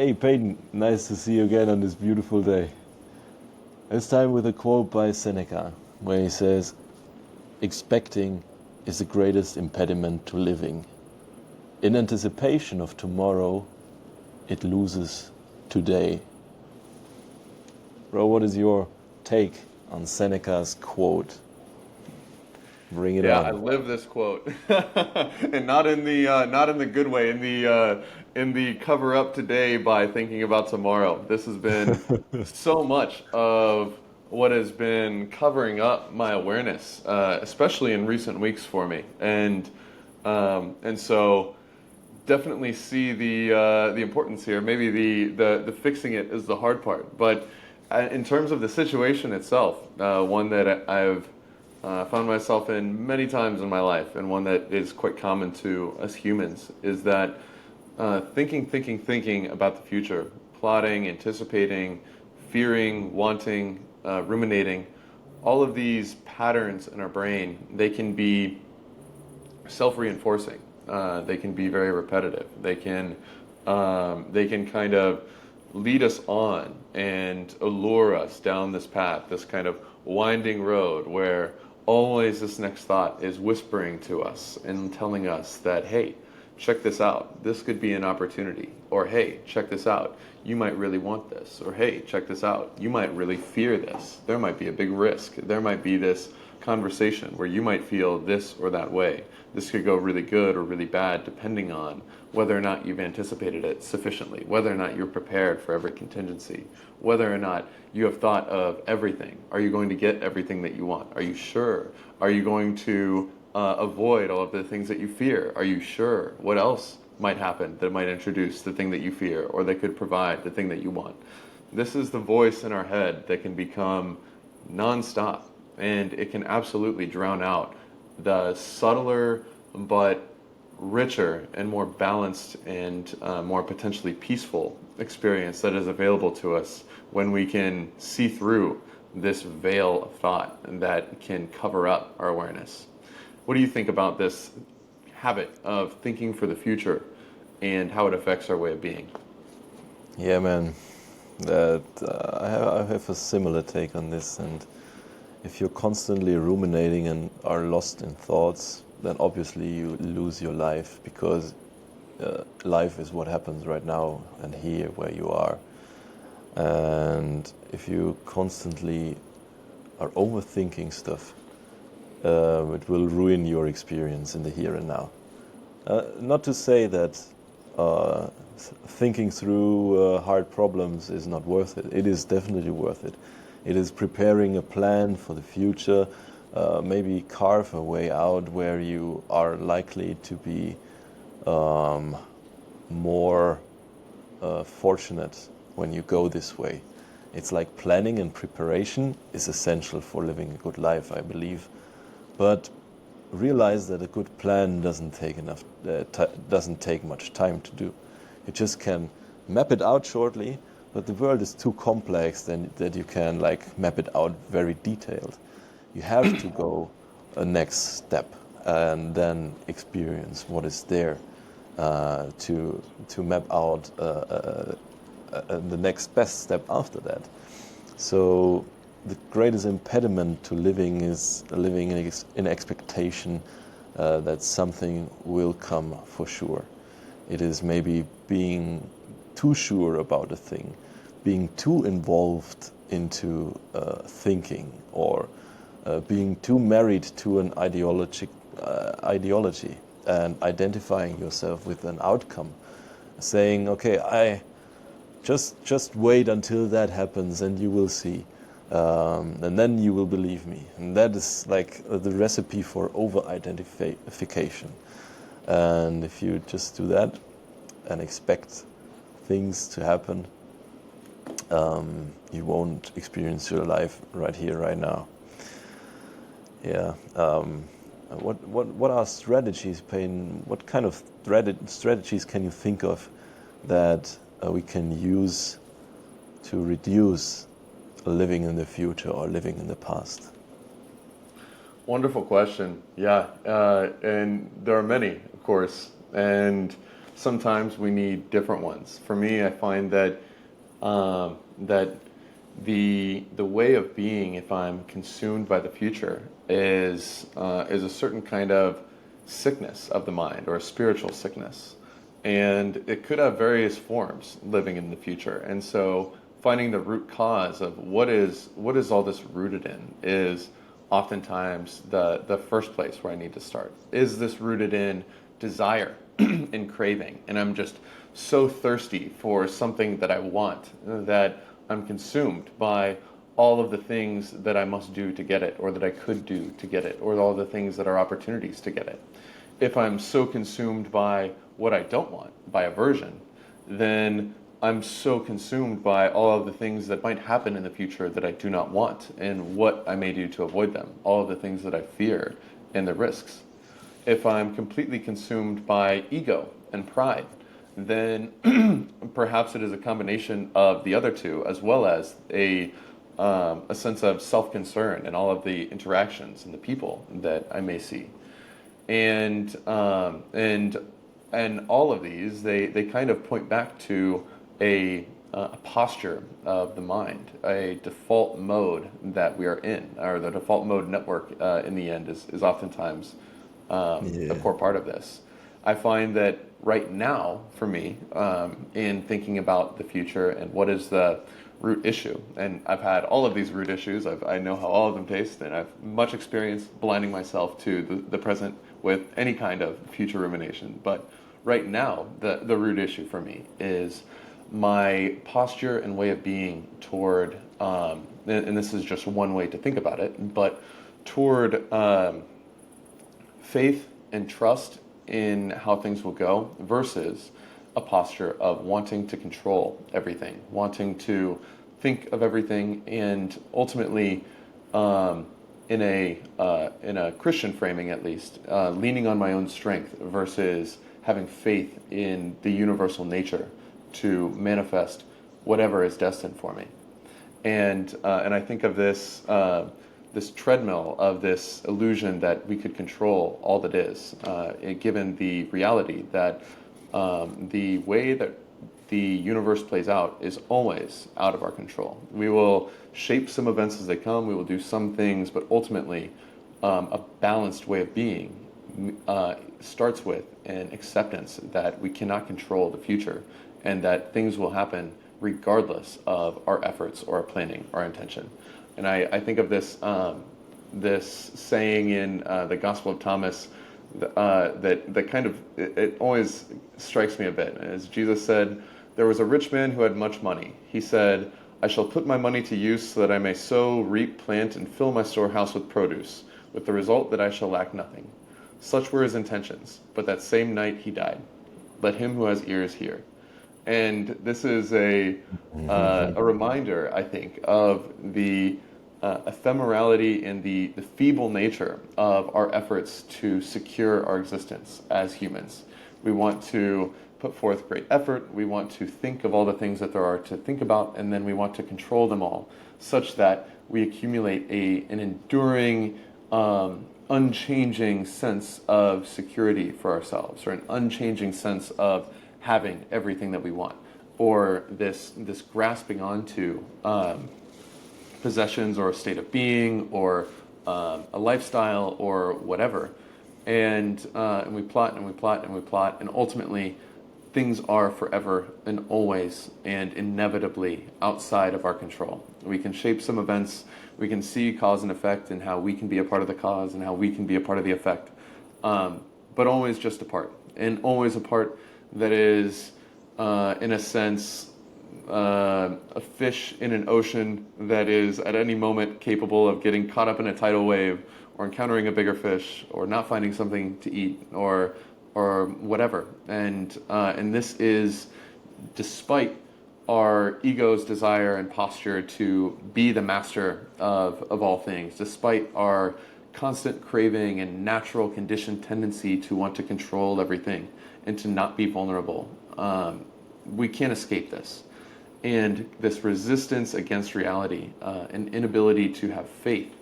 Hey Peyton, nice to see you again on this beautiful day. This time with a quote by Seneca, where he says, "Expecting is the greatest impediment to living. In anticipation of tomorrow, it loses today." Bro, what is your take on Seneca's quote? Bring it Yeah, I on. live this quote, and not in the good way, in the cover up today by thinking about tomorrow. This has been so much of what has been covering up my awareness, especially in recent weeks for me, and so definitely see the importance here. Maybe the fixing it is the hard part, but in terms of the situation itself, one that I've found myself in many times in my life, and one that is quite common to us humans, is that thinking about the future, plotting, anticipating, fearing, wanting, ruminating, all of these patterns in our brain, they can be self-reinforcing. They can be very repetitive. They can kind of lead us on and allure us down this path, this kind of winding road where always this next thought is whispering to us and telling us that, hey, check this out. This could be an opportunity. Or, hey, check this out. You might really want this. Or, hey, check this out. You might really fear this. There might be a big risk. There might be this conversation where you might feel this or that way. This could go really good or really bad depending on whether or not you've anticipated it sufficiently, whether or not you're prepared for every contingency, whether or not you have thought of everything. Are you going to get everything that you want? Are you sure? Are you going to avoid all of the things that you fear? Are you sure? What else might happen that might introduce the thing that you fear or that could provide the thing that you want? This is the voice in our head that can become nonstop, and it can absolutely drown out the subtler but richer and more balanced and more potentially peaceful experience that is available to us when we can see through this veil of thought that can cover up our awareness. What do you think about this habit of thinking for the future and how it affects our way of being? Yeah, man, that I have a similar take on this, and if you're constantly ruminating and are lost in thoughts, then obviously you lose your life, because life is what happens right now and here where you are. And if you constantly are overthinking stuff, it will ruin your experience in the here and now. Not to say that uh, thinking through hard problems is not worth it. It is definitely worth it. It is preparing a plan for the future, maybe carve a way out where you are likely to be more fortunate when you go this way. It's like planning and preparation is essential for living a good life, I believe. But realize that a good plan doesn't take much time to do. You just can map it out shortly, but the world is too complex that you can like map it out very detailed. You have to go a next step and then experience what is there, to map out the next best step after that. So the greatest impediment to living is living in expectation that something will come for sure. It is maybe being too sure about a thing, being too involved into thinking, or being too married to an ideology and identifying yourself with an outcome, saying, okay, I just wait until that happens and you will see. And then you will believe me. And that is like the recipe for over-identification. And if you just do that and expect things to happen, you won't experience your life right here, right now. Yeah. What are strategies, Payne? What kind of strategies can you think of that we can use to reduce living in the future or living in the past? Wonderful question. Yeah, and there are many, of course. And sometimes we need different ones. For me, I find that that the way of being, if I'm consumed by the future, is a certain kind of sickness of the mind, or a spiritual sickness, and it could have various forms living in the future. And so, finding the root cause of what is all this rooted in is oftentimes the first place where I need to start. Is this rooted in desire and craving? And I'm just so thirsty for something that I want that I'm consumed by all of the things that I must do to get it, or that I could do to get it, or all the things that are opportunities to get it. If I'm so consumed by what I don't want, by aversion, then I'm so consumed by all of the things that might happen in the future that I do not want, and what I may do to avoid them, all of the things that I fear and the risks. If I'm completely consumed by ego and pride, then perhaps it is a combination of the other two, as well as a sense of self-concern and all of the interactions and the people that I may see. And and all of these, they kind of point back to a posture of the mind, a default mode that we are in, or the default mode network in the end is oftentimes a Yeah. core part of this. I find that right now, for me, in thinking about the future and what is the root issue, and I've had all of these root issues, I know how all of them taste, and I've much experience blinding myself to the present with any kind of future rumination. But right now, the root issue for me is my posture and way of being toward, and this is just one way to think about it, but toward faith and trust in how things will go, versus a posture of wanting to control everything, wanting to think of everything, and ultimately, in a Christian framing at least, leaning on my own strength versus having faith in the universal nature to manifest whatever is destined for me. And I think of this treadmill of this illusion that we could control all that is, given the reality that the way that the universe plays out is always out of our control. We will shape some events as they come, we will do some things, but ultimately, a balanced way of being starts with an acceptance that we cannot control the future, and that things will happen regardless of our efforts or our planning, our intention. And I think of this saying in the Gospel of Thomas that kind of it always strikes me a bit. As Jesus said, there was a rich man who had much money. He said, "I shall put my money to use so that I may sow, reap, plant, and fill my storehouse with produce, with the result that I shall lack nothing." Such were his intentions, but that same night he died. Let him who has ears hear. And this is a reminder, I think, of the ephemerality and the feeble nature of our efforts to secure our existence as humans. We want to put forth great effort, we want to think of all the things that there are to think about, and then we want to control them all, such that we accumulate an enduring, unchanging sense of security for ourselves, or an unchanging sense of having everything that we want, or this grasping onto possessions, or a state of being, or a lifestyle, or whatever, and we plot and we plot and we plot, and ultimately things are forever and always and inevitably outside of our control. We can shape some events, we can see cause and effect, and how we can be a part of the cause and how we can be a part of the effect, but always just a part, and always a part that is, in a sense, a fish in an ocean that is at any moment capable of getting caught up in a tidal wave, or encountering a bigger fish, or not finding something to eat, or whatever. And this is despite our ego's desire and posture to be the master of all things, despite our constant craving and natural conditioned tendency to want to control everything and to not be vulnerable. We can't escape this. And this resistance against reality, an inability to have faith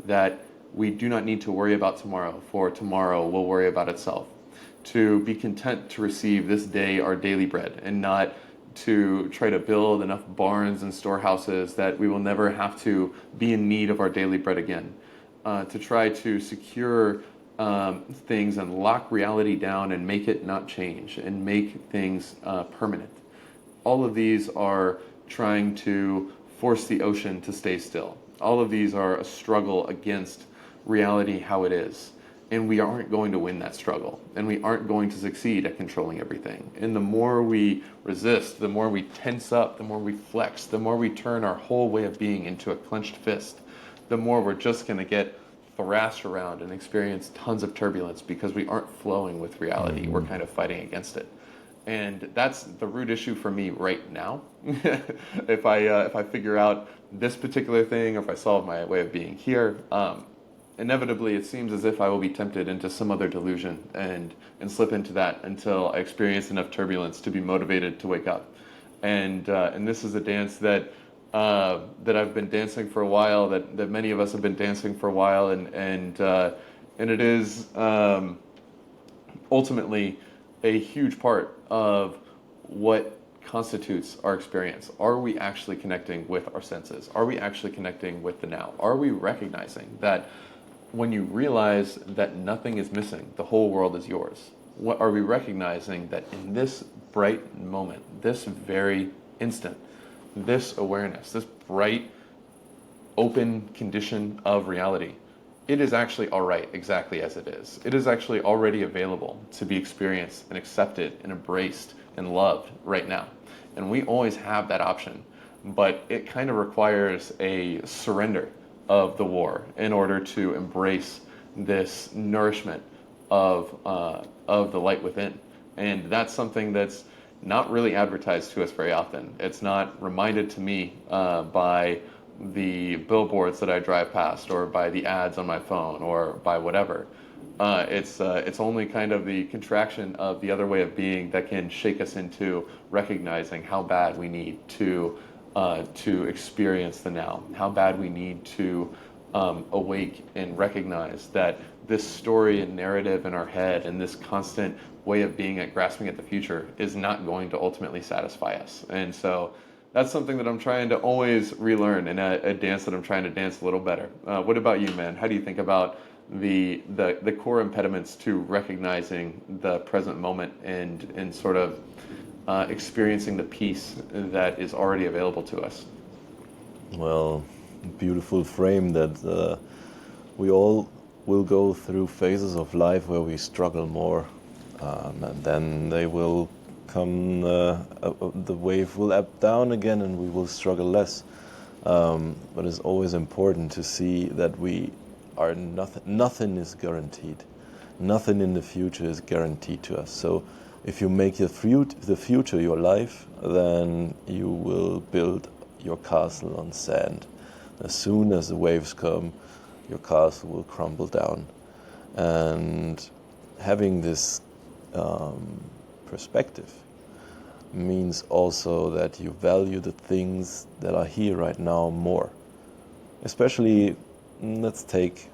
that we do not need to worry about tomorrow, for tomorrow will worry about itself. to be content to receive this day our daily bread, and not to try to build enough barns and storehouses that we will never have to be in need of our daily bread again. To try to secure things and lock reality down and make it not change and make things permanent. All of these are trying to force the ocean to stay still. All of these are a struggle against reality how it is. And we aren't going to win that struggle. And we aren't going to succeed at controlling everything. And the more we resist, the more we tense up, the more we flex, the more we turn our whole way of being into a clenched fist, the more we're just going to get thrashed around and experience tons of turbulence because we aren't flowing with reality. We're kind of fighting against it. And that's the root issue for me right now. If I figure out this particular thing, or if I solve my way of being here, inevitably it seems as if I will be tempted into some other delusion and slip into that until I experience enough turbulence to be motivated to wake up. And this is a dance that I've been dancing for a while, that many of us have been dancing for a while, and it is ultimately a huge part of what constitutes our experience. Are we actually connecting with our senses? Are we actually connecting with the now? Are we recognizing that when you realize that nothing is missing, the whole world is yours? What are we recognizing that in this bright moment, this very instant, this awareness, this bright, open condition of reality, it is actually all right exactly as it is. It is actually already available to be experienced and accepted and embraced and loved right now. And we always have that option, but it kind of requires a surrender of the war in order to embrace this nourishment of the light within. And that's something that's not really advertised to us very often. It's not reminded to me by the billboards that I drive past, or by the ads on my phone, or by whatever. It's only kind of the contraction of the other way of being that can shake us into recognizing how bad we need to experience the now, how bad we need to awake and recognize that this story and narrative in our head and this constant way of being at grasping at the future is not going to ultimately satisfy us. And so that's something that I'm trying to always relearn, and a dance that I'm trying to dance a little better. What about you, man? How do you think about the core impediments to recognizing the present moment and sort of experiencing the peace that is already available to us? Well, beautiful frame that we all will go through phases of life where we struggle more, and then they will come, the wave will ebb down again and we will struggle less. But it's always important to see that we are nothing is guaranteed. Nothing in the future is guaranteed to us. So if you make the future your life, then you will build your castle on sand. As soon as the waves come, your castle will crumble down. And having this perspective means also that you value the things that are here right now more. Especially, let's take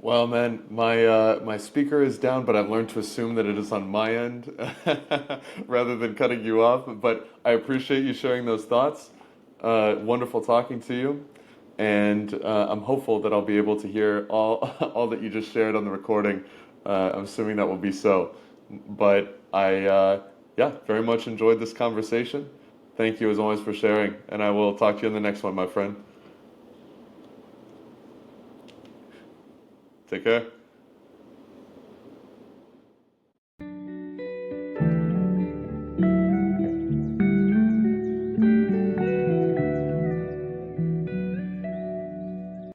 Well, man, my speaker is down, but I've learned to assume that it is on my end rather than cutting you off. But I appreciate you sharing those thoughts. Wonderful talking to you, and I'm hopeful that I'll be able to hear all that you just shared on the recording. I'm assuming that will be so. But I very much enjoyed this conversation. Thank you as always for sharing, and I will talk to you in the next one, my friend. Take care.